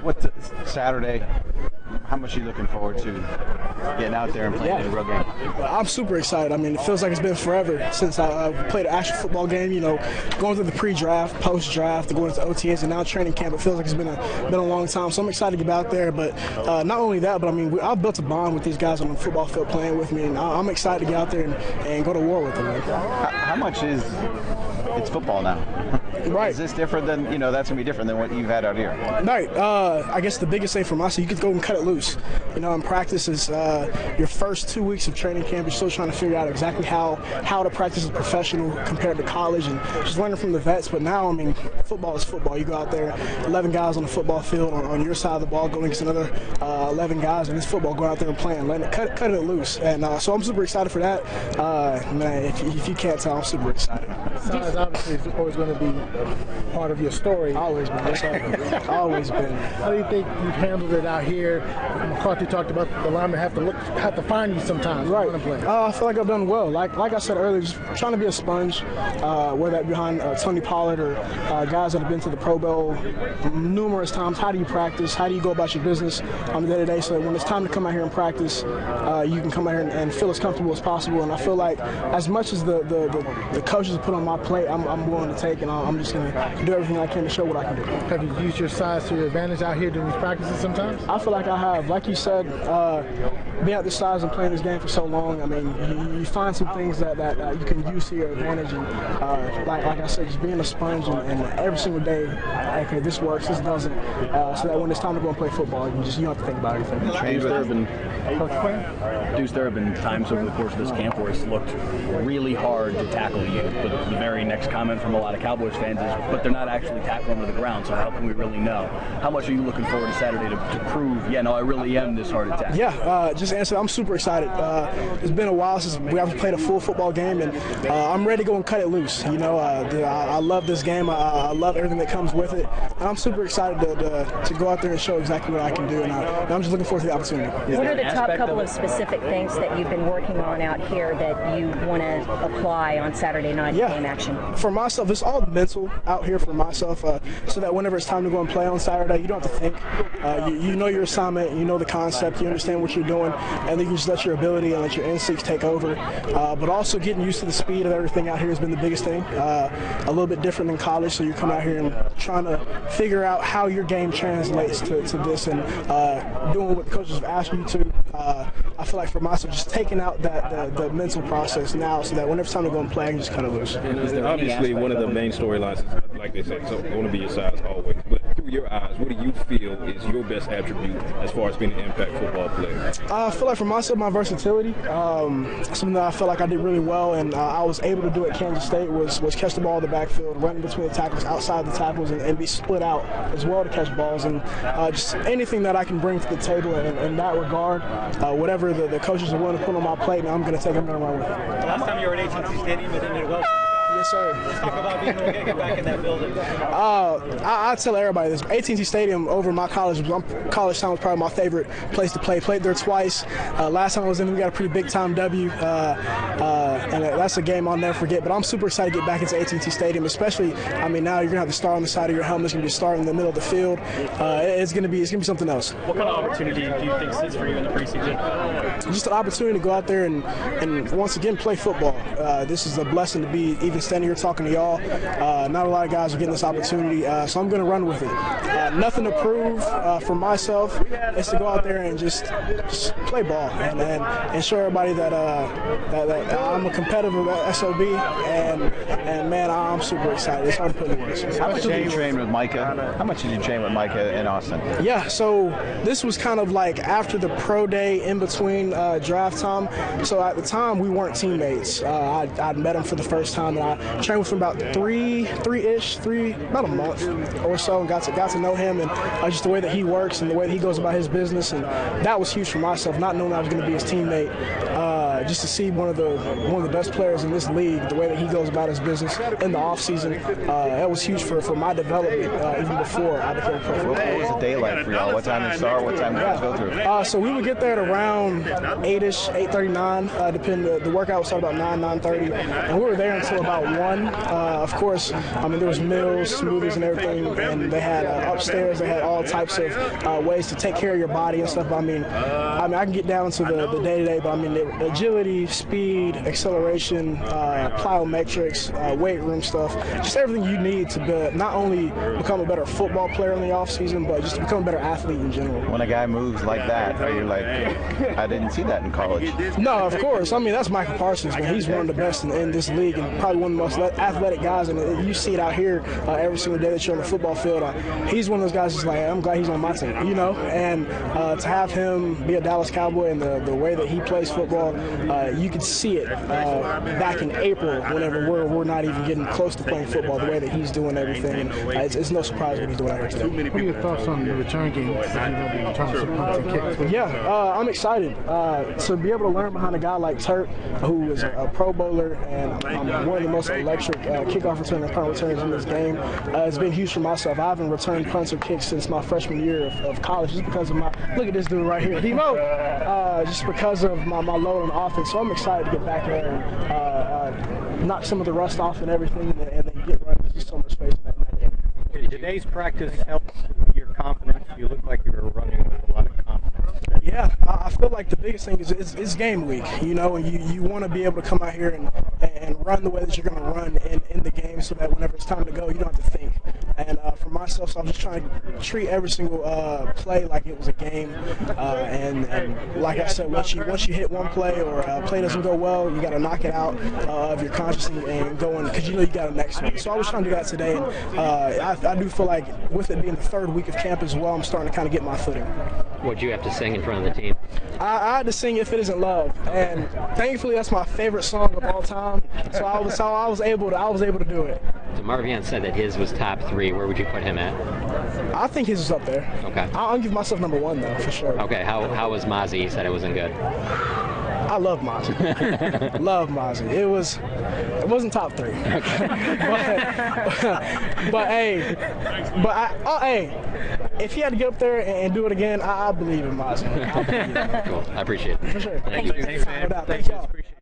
What's Saturday? How much are you looking forward to getting out there and playing in a real game? I'm super excited. I mean, it feels like it's been forever since I played an actual football game. You know, going through the pre-draft, post-draft, going into OTAs, and now training camp. It feels like it's been a long time. So I'm excited to get out there. But not only that, but I mean, I've built a bond with these guys on the football field playing with me, and I'm excited to get out there and go to war with them. How much is it's football now? Right. Is this different than, that's going to be different than what you've had out here? Right. I guess the biggest thing for myself, you could go and cut it loose. In practice is your first 2 weeks of training camp, you're still trying to figure out exactly how to practice as a professional compared to college and just learning from the vets. But now, I mean, football is football. You go out there, 11 guys on the football field on your side of the ball going against another 11 guys, and it's football. Go out there and play and cut it loose. And so I'm super excited for that. Man, if you can't tell, I'm super excited. Size obviously is always going to be part of your story. Always been. Always been. How do you think you've handled it out here? McCarthy talked about the linemen have to find you sometimes. Right. I feel like I've done well. Like I said earlier, just trying to be a sponge, whether that behind Tony Pollard or guys that have been to the Pro Bowl numerous times. How do you practice? How do you go about your business on the day-to-day so that when it's time to come out here and practice, you can come out here and feel as comfortable as possible. And I feel like as much as the coaches put on my plate, I'm willing to take, and I'm just going to do everything I can to show what I can do. Have you used your size to your advantage out here during these practices sometimes? I feel like I have. Like you said, being at this size and playing this game for so long, I mean, you find some things that you can use to your advantage. And like I said, just being a sponge and every single day, okay, this works, this doesn't, so that when it's time to go and play football, you don't have to think about everything. Deuce, there have been times over the course of this camp where it's looked really hard to tackle you, but the very next comment from a lot of Cowboys fans is, but they're not actually tackling to the ground, so how can we really know? How much are you looking forward to Saturday to prove, I really am this hard to tackle? Yeah, just answer, I'm super excited. It's been a while since we haven't played a full football game, and I'm ready to go and cut it loose. I love this game. I love everything that comes with it, and I'm super excited to go out there and show exactly what I can do, and I'm just looking forward to the opportunity. What are the top couple of specific things that you've been working on out here that you want to apply on Saturday night game action? For myself, it's all mental out here for myself, so that whenever it's time to go and play on Saturday, you don't have to think. You know your assignment, you know the concept, you understand what you're doing, and then you just let your ability and let your instincts take over. But also getting used to the speed of everything out here has been the biggest thing. A little bit different than college, so you come out here and trying to figure out how your game translates to this and doing what the coaches have asked you to. I feel like for myself, just taking out the mental process now so that whenever it's time to go and play, I can just cut it loose. Obviously, one of the main storylines is, like they say, it's going to be your size always. But through your eyes, what do you feel is your best attribute as far as being an impact football player? I feel like for myself, my versatility, something that I feel like I did really well, and I was able to do at Kansas State was catch the ball in the backfield, run between the tackles, outside the tackles, and be split out as well to catch balls. And just anything that I can bring to the table in that regard, whatever the coaches are willing to put on my plate, and I'm going to take them and run with it. The last time you were at AT&T Stadium, it ended well. Yes, sir. Talk about being able to get back in that building. I tell everybody this. AT&T Stadium over my college time was probably my favorite place to play. Played there twice. Last time I was in, we got a pretty big time W, and that's a game I'll never forget. But I'm super excited to get back into AT&T Stadium, especially. I mean, now you're gonna have the star on the side of your helmet. It's gonna be a star in the middle of the field. It's gonna be something else. What kind of opportunity do you think sits for you in the preseason? Just an opportunity to go out there and once again play football. This is a blessing to be even standing here talking to y'all. Not a lot of guys are getting this opportunity, so I'm going to run with it. Nothing to prove for myself. It's to go out there and just play ball and show everybody that I'm a competitive SOB, and man, I'm super excited. It's hard to put in words. How much did you train with Micah? How much did you train with Micah in Austin? Yeah, so this was kind of like after the pro day, in between draft time. So at the time, we weren't teammates. I'd met him for the first time, and I trained with him about about a month or so, and got to know him and just the way that he works and the way that he goes about his business, and that was huge for myself, not knowing I was going to be his teammate. just to see one of the best players in this league, the way that he goes about his business in the offseason, that was huge for my development even before I became a pro footballer. What was the day like for y'all? What time did it start? What time did you guys go through? So we would get there at around 8-ish, 8:39, depending. The workout would start about 9:30, and we were there until about 1. Of course, I mean, there was meals, smoothies, and everything, and they had upstairs, they had all types of ways to take care of your body and stuff. But I mean, I can get down to the day-to-day, but I mean, the agility, speed, acceleration, plyometrics, weight room stuff, just everything you need to not only become a better football player in the offseason, but just to become a better athlete in general. When a guy moves like that, are you like, I didn't see that in college? No, of course. I mean, that's Micah Parsons, man. He's one of the best in this league and probably one of the most athletic guys. And you see it out here every single day that you're on the football field. He's one of those guys that's like, I'm glad he's on my team, you know? And to have him be a Dallas Cowboy and the way that he plays football, you could see it back in April whenever we're not even getting close to playing football, the way that he's doing everything. And it's no surprise what he's doing out here today. What are your thoughts on the return game? Yeah, I'm excited to be able to learn behind a guy like Turk, who is a Pro Bowler and one of the most electric kickoff return and punt returners in this game. It's been huge for myself. I haven't returned punts or kicks since my freshman year of college, just because of look at this dude right here, Demo, just because of my load on offense. So I'm excited to get back there and knock some of the rust off and everything, and then get running. There's just so much space in that game. Did today's practice help your confidence? You look like you were running with a lot of confidence. Yeah, I feel like the biggest thing is it's game week, you know, and you want to be able to come out here and run the way that you're going to run in the game, so that whenever it's time to go, you don't have to think. And for myself, so I'm just trying to treat every single play like it was a game. And like I said, once you hit one play or a play doesn't go well, you got to knock it out of your consciousness and go in, because you know you got a next one. So I was trying to do that today, and I do feel like with it being the third week of camp as well, I'm starting to kind of get my footing. What'd you have to sing in front of the team? I had to sing "If It Isn't Love," and thankfully that's my favorite song of all time. So I was able to do it. So Marvion said that his was top 3. Where would you put him at? I think his is up there. Okay. I'll give myself number 1 though, for sure. Okay. How was Mozzie? He said it wasn't good. I love Mozzie. Love Mozzie. It wasn't top 3. Hey, if he had to get up there and do it again, I believe in Mozzie. Cool. I appreciate it. For sure. Thank you. No doubt. Thank y'all.